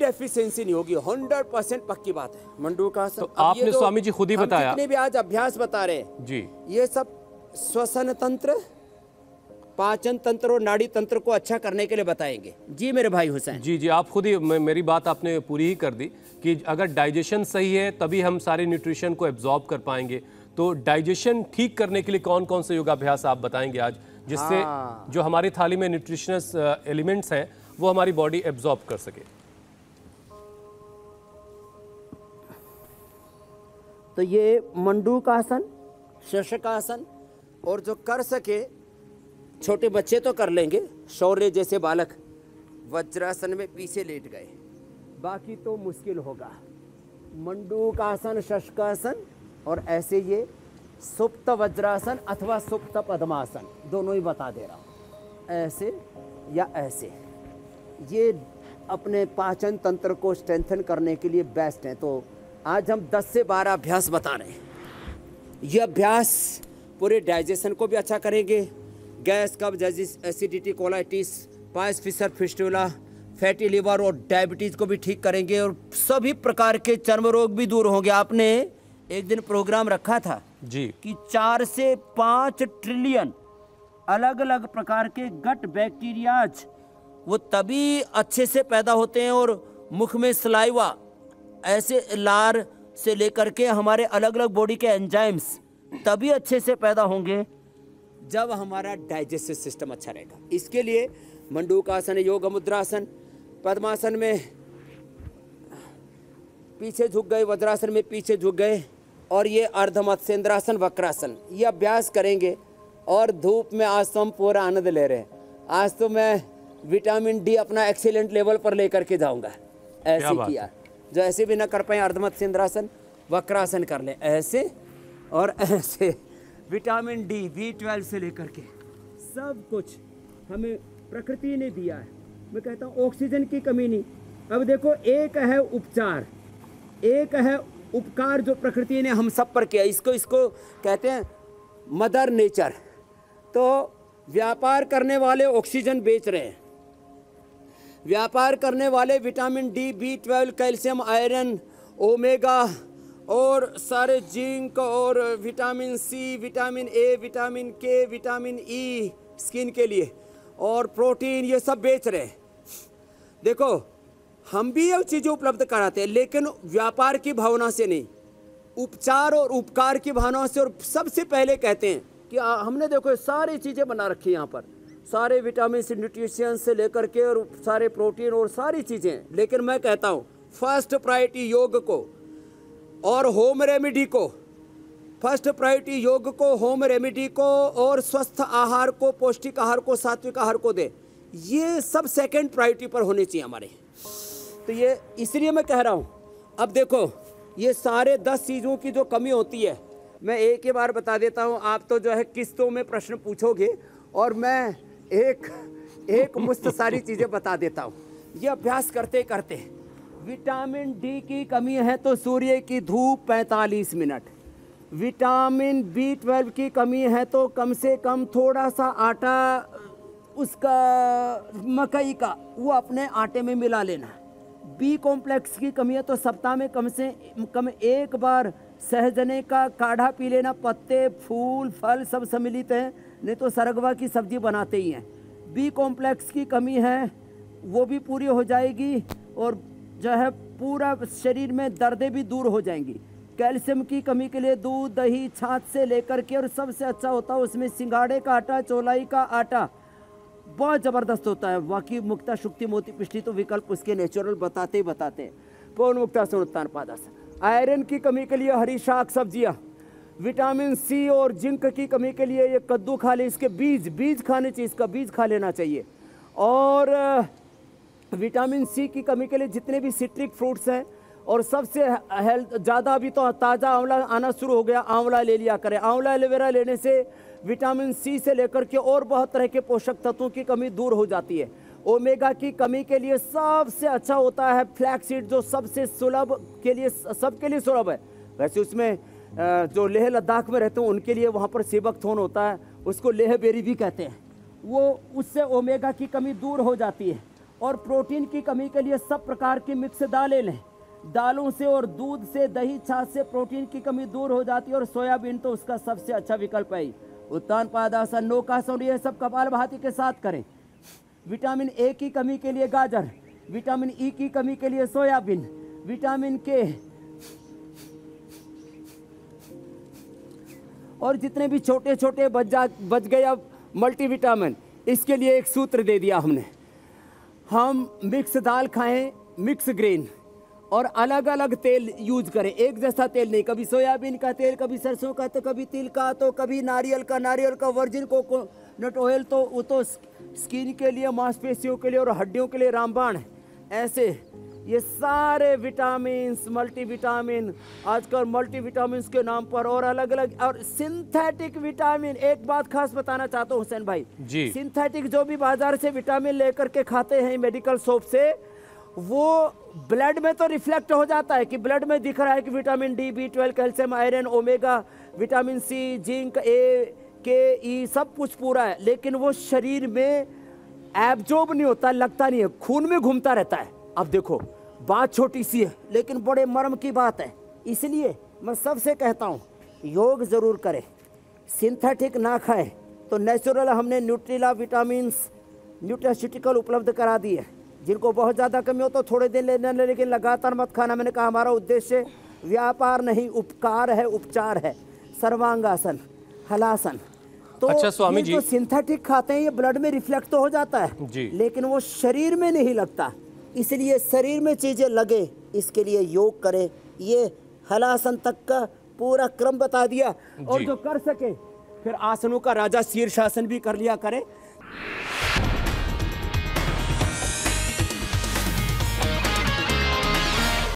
Deficiency नहीं होगी, 100% पक्की बात है। मंडूकासन तो आपने स्वामी जी खुद ही बताया, जितने भी आज अभ्यास बता रहे हैं जी, ये सब श्वसन तंत्र, पाचन तंत्र और नाड़ी तंत्र को अच्छा करने के लिए बताएंगे। जी मेरे भाई हुसैन। जी जी, आप खुद ही, मेरी बात आपने पूरी ही कर दी कि अगर डाइजेशन सही है तभी हम सारे न्यूट्रिशन को एब्जॉर्ब कर पाएंगे। तो डाइजेशन ठीक करने के लिए कौन कौन से योगाभ्यास आप बताएंगे आज, जिससे जो हमारी थाली में न्यूट्रिशनस एलिमेंट्स हैं वो हमारी बॉडी एब्जॉर्ब कर सके। तो ये मंडूकासन, शशकासन, और जो कर सके छोटे बच्चे तो कर लेंगे, शौर्य जैसे बालक वज्रासन में पीछे लेट गए, बाकी तो मुश्किल होगा। मंडूकासन, शशकासन और ऐसे ये सुप्त वज्रासन अथवा सुप्त पद्मासन, दोनों ही बता दे रहा हूँ, ऐसे या ऐसे। ये अपने पाचन तंत्र को स्ट्रेंथन करने के लिए बेस्ट हैं। तो आज हम 10 से 12 अभ्यास बता रहे हैं। ये अभ्यास पूरे डाइजेशन को भी अच्छा करेंगे, गैस, कब्ज, acidity, colitis, piles, fissure, fistula, fatty liver और डायबिटीज़ को भी ठीक करेंगे, और सभी प्रकार के चर्म रोग भी दूर होंगे। आपने एक दिन प्रोग्राम रखा था जी कि 4 से 5 ट्रिलियन अलग अलग प्रकार के गट बैक्टीरियाज वो तभी अच्छे से पैदा होते हैं, और मुख में सलाइवा, ऐसे लार से लेकर के हमारे अलग अलग बॉडी के एंजाइम्स तभी अच्छे से पैदा होंगे जब हमारा डाइजेस्टिव सिस्टम अच्छा रहेगा। इसके लिए मंडूकासन, योग मुद्रासन, पद्मासन में पीछे झुक गए, वज्रासन में पीछे झुक गए, और ये अर्धमत्स्येंद्रासन, वक्रासन, ये अभ्यास करेंगे। और धूप में आज तो हम पूरा आनंद ले रहे हैं। आज तो मैं विटामिन डी अपना एक्सीलेंट लेवल पर लेकर के जाऊंगा। ऐसे किया, जो ऐसे भी ना कर पाए अर्धमत्स्येंद्रासन, वक्रासन कर ले, ऐसे और ऐसे। विटामिन डी, B12 से लेकर के सब कुछ हमें प्रकृति ने दिया है। मैं कहता हूँ ऑक्सीजन की कमी नहीं। अब देखो, एक है उपचार, एक है उपकार जो प्रकृति ने हम सब पर किया। इसको कहते हैं मदर नेचर। तो व्यापार करने वाले ऑक्सीजन बेच रहे हैं, व्यापार करने वाले vitamin D, B12, calcium, iron, omega और सारे जिंक और vitamin C, vitamin A, vitamin K, vitamin E skin के लिए, और प्रोटीन, ये सब बेच रहे हैं। देखो, हम भी ये चीज़ें उपलब्ध कराते हैं, लेकिन व्यापार की भावना से नहीं, उपचार और उपकार की भावना से। और सबसे पहले कहते हैं कि हमने देखो सारी चीज़ें बना रखी यहाँ पर, सारे विटामिन से, न्यूट्रिशन से लेकर के और सारे प्रोटीन और सारी चीज़ें। लेकिन मैं कहता हूँ फर्स्ट प्रायोरिटी योग को और होम रेमेडी को, फर्स्ट प्रायोरिटी योग को, होम रेमेडी को और स्वस्थ आहार को, पौष्टिक आहार को, सात्विक आहार को दे। ये सब सेकंड प्रायोरिटी पर होने चाहिए हमारे। तो ये इसलिए मैं कह रहा हूँ। अब देखो, ये सारे 10 चीज़ों की जो कमी होती है, मैं एक ही बार बता देता हूँ। आप तो जो है किस्तों में प्रश्न पूछोगे और मैं एक मुश्त सारी चीज़ें बता देता हूँ। ये अभ्यास करते करते विटामिन डी की कमी है तो सूर्य की धूप 45 मिनट, विटामिन B12 की कमी है तो कम से कम थोड़ा सा आटा उसका मकई का वो अपने आटे में मिला लेना। बी कॉम्प्लेक्स की कमी है तो सप्ताह में कम से कम एक बार सहजने का काढ़ा पी लेना। पत्ते, फूल, फल सब सम्मिलित हैं, नहीं तो सरगवा की सब्जी बनाते ही हैं। बी कॉम्प्लेक्स की कमी है वो भी पूरी हो जाएगी, और जो है पूरा शरीर में दर्दें भी दूर हो जाएंगी। कैल्शियम की कमी के लिए दूध, दही, छाछ से लेकर के, और सबसे अच्छा होता है उसमें सिंगाड़े का आटा, चौलाई का आटा बहुत ज़बरदस्त होता है। बाकी मुक्ता, शुक्ति, मोती, पिष्टी तो विकल्प उसके नेचुरल बताते ही बताते हैं। पूर्ण मुक्तासन, उत्तान पादासन। आयरन की कमी के लिए हरी शाक सब्जियाँ, विटामिन सी और जिंक की कमी के लिए ये कद्दू खा ले, इसके बीज खाने चाहिए, इसका बीज खा लेना चाहिए। और विटामिन सी की कमी के लिए जितने भी सिट्रिक फ्रूट्स हैं, और सबसे हेल्थ ज़्यादा अभी तो ताज़ा आंवला आना शुरू हो गया, आंवला ले लिया करें। आंवला एलोवेरा लेने से विटामिन सी से लेकर के और बहुत तरह के पोषक तत्वों की कमी दूर हो जाती है। ओमेगा की कमी के लिए सबसे अच्छा होता है फ्लैक्सीड, जो सबसे सुलभ के लिए, सबके लिए सुलभ है। वैसे उसमें जो लेह लद्दाख में रहते हैं उनके लिए वहाँ पर सीबकथोर्न होता है, उसको लेह बेरी भी कहते हैं, वो उससे ओमेगा की कमी दूर हो जाती है। और प्रोटीन की कमी के लिए सब प्रकार की मिक्स दालें लें। दालों से और दूध से, दही, छाछ से प्रोटीन की कमी दूर हो जाती है और सोयाबीन तो उसका सबसे अच्छा विकल्प है। उत्तान पादासन, नौकासन, ये सब कपालभाति के साथ करें। विटामिन ए की कमी के लिए गाजर, विटामिन ई की कमी के लिए सोयाबीन, विटामिन के और जितने भी छोटे छोटे बच गए अब मल्टीविटामिन, इसके लिए एक सूत्र दे दिया हमने। हम मिक्स दाल खाएं, मिक्स ग्रेन, और अलग अलग तेल यूज करें, एक जैसा तेल नहीं। कभी सोयाबीन का तेल, कभी सरसों का, तो कभी तिल का, तो कभी नारियल का वर्जिन कोकोनट ऑयल, तो वो तो स्किन के लिए, मांसपेशियों के लिए और हड्डियों के लिए रामबाण है। ऐसे ये सारे विटामिन, मल्टीविटामिन, आजकल मल्टीविटामिन के नाम पर और अलग अलग और सिंथेटिक विटामिन। एक बात खास बताना चाहता हूँ हुसैन भाई जी, सिंथेटिक जो भी बाजार से विटामिन लेकर के खाते हैं मेडिकल शॉप से, वो ब्लड में तो रिफ्लेक्ट हो जाता है कि ब्लड में दिख रहा है कि vitamin D, B12, calcium, iron, omega, vitamin C, zinc, A, K, E सब कुछ पूरा है, लेकिन वो शरीर में एब्जॉर्ब नहीं होता, लगता नहीं है, खून में घूमता रहता है। अब देखो बात छोटी सी है लेकिन बड़े मर्म की बात है। इसलिए मैं सबसे कहता हूँ योग ज़रूर करें, सिंथेटिक ना खाएं। तो नेचुरल हमने न्यूट्रिला विटामिन न्यूट्रास्यूटिकल उपलब्ध करा दी है। जिनको बहुत ज़्यादा कमी हो तो थोड़े दिन लेना, लेकिन लगातार मत खाना। मैंने कहा हमारा उद्देश्य व्यापार नहीं, उपकार है, उपचार है। सर्वांगासन, हलासन, तो अच्छा स्वामी जी, जो सिंथेटिक खाते हैं ये ब्लड में रिफ्लेक्ट तो हो जाता है जी, लेकिन वो शरीर में नहीं लगता। इसलिए शरीर में चीज़ें लगे, इसके लिए योग करें। ये हलासन तक का पूरा क्रम बता दिया, और जो कर सके फिर आसनों का राजा शीर्षासन भी कर लिया करें।